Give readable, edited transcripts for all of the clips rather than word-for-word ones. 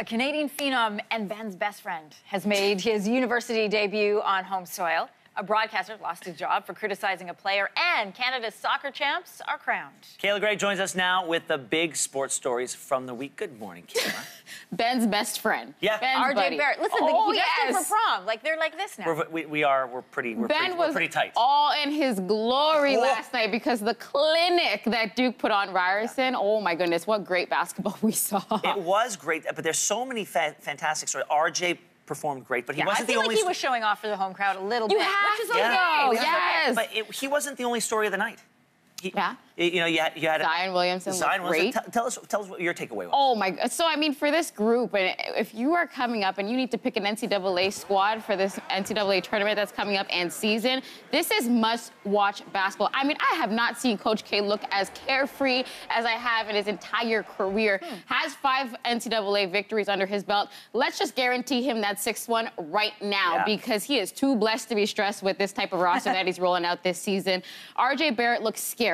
A Canadian phenom and Ben's best friend has made his university debut on home soil. A broadcaster lost his job for criticizing a player, and Canada's soccer champs are crowned. Kayla Gray joins us now with the big sports stories from the week. Good morning, Kayla. Ben's best friend. Yeah. RJ buddy. Barrett. Listen, he dressed him for prom. Like, they're like this now. We're pretty tight. All in his glory last night because the clinic that Duke put on Ryerson, oh my goodness, what great basketball we saw. It was great, but there's so many fantastic stories. RJ performed great, but he wasn't the only... I feel like he was showing off for the home crowd a little bit. Which is okay. Yes. But he wasn't the only story of the night. You had Zion Williamson. Great. Tell us what your takeaway was. Oh my God! So I mean, for this group, and if you are coming up and you need to pick an NCAA squad for this NCAA tournament that's coming up and season, this is must-watch basketball. I mean, I have not seen Coach K look as carefree as I have in his entire career. Has 5 NCAA victories under his belt. Let's just guarantee him that 6th one right now because he is too blessed to be stressed with this type of roster that he's rolling out this season. RJ Barrett looks scary.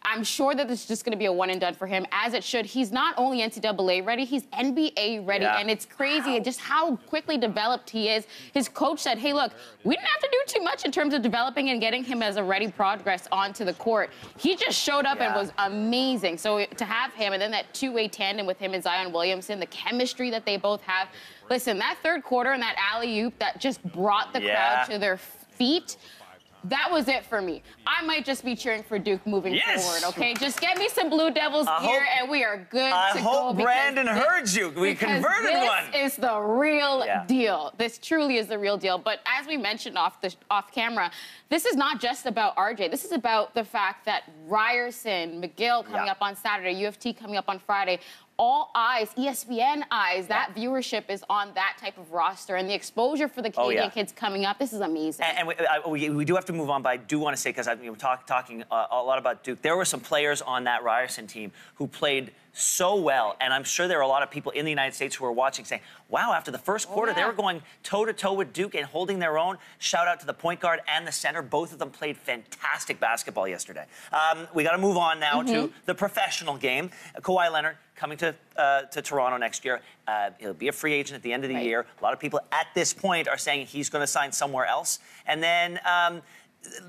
I'm sure that this is just going to be a one and done for him, as it should. He's not only NCAA ready, he's NBA ready, and it's crazy just how quickly developed he is. His coach said, hey, look, we didn't have to do too much in terms of developing and getting him as a ready progress onto the court. He just showed up and was amazing. So to have him, and then that two-way tandem with him and Zion Williamson, the chemistry that they both have. Listen, that third quarter and that alley-oop that just brought the crowd to their feet, that was it for me. I might just be cheering for Duke moving forward, okay? Just get me some Blue Devils gear, and we are good to go. I hope Brandon heard you. We converted one. This is the real deal. This truly is the real deal. But as we mentioned off camera, this is not just about RJ. This is about the fact that Ryerson, McGill coming up on Saturday, U of T coming up on Friday. All eyes, ESPN eyes, that viewership is on that type of roster, and the exposure for the Canadian kids coming up, this is amazing. And we do have to move on, but I do want to say, because we were talking a lot about Duke, there were some players on that Ryerson team who played so well, and I'm sure there are a lot of people in the United States who are watching saying, wow, after the first quarter, they were going toe-to-toe with Duke and holding their own. Shout out to the point guard and the center. Both of them played fantastic basketball yesterday. We got to move on now to the professional game. Kawhi Leonard coming to Toronto next year. He'll be a free agent at the end of the year. A lot of people at this point are saying he's going to sign somewhere else. And then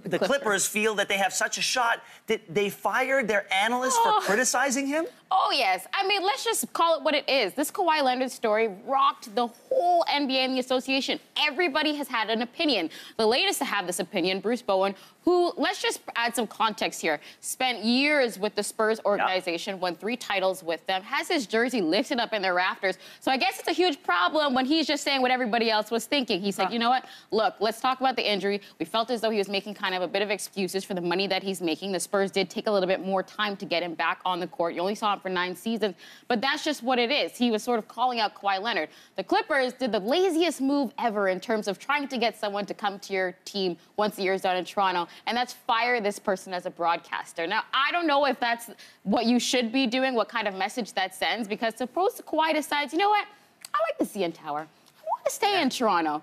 the Clippers feel that they have such a shot that they fired their analyst for criticizing him? Oh, yes. I mean, let's just call it what it is. This Kawhi Leonard story rocked the whole NBA and the association. Everybody has had an opinion. The latest to have this opinion, Bruce Bowen, who, let's just add some context here, spent years with the Spurs organization, won 3 titles with them, has his jersey lifted up in their rafters. So I guess it's a huge problem when he's just saying what everybody else was thinking. He said, you know what? Look, let's talk about the injury. We felt as though he was making kind of a bit of excuses for the money that he's making. The Spurs did take a little bit more time to get him back on the court. You only saw him for 9 seasons, but that's just what it is. He was sort of calling out Kawhi Leonard. The Clippers did the laziest move ever in terms of trying to get someone to come to your team once the year's done in Toronto, and that's fire this person as a broadcaster. Now, I don't know if that's what you should be doing, what kind of message that sends, because suppose Kawhi decides, you know what, I like the CN Tower. I want to stay in Toronto.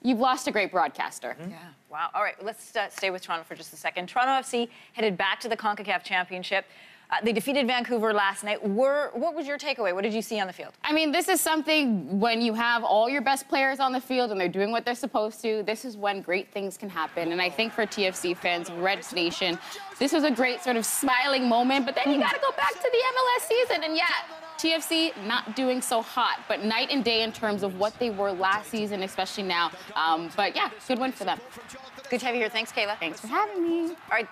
You've lost a great broadcaster. Wow. All right, let's stay with Toronto for just a second. Toronto FC headed back to the CONCACAF Championship. They defeated Vancouver last night. What was your takeaway? What did you see on the field? I mean, this is something when you have all your best players on the field and they're doing what they're supposed to, this is when great things can happen. And I think for TFC fans, Reds Nation, this was a great sort of smiling moment. But then you got to go back to the MLS season. And TFC not doing so hot, but night and day in terms of what they were last season, especially now. But good win for them. Good to have you here. Thanks, Kayla. Thanks for having me. All right.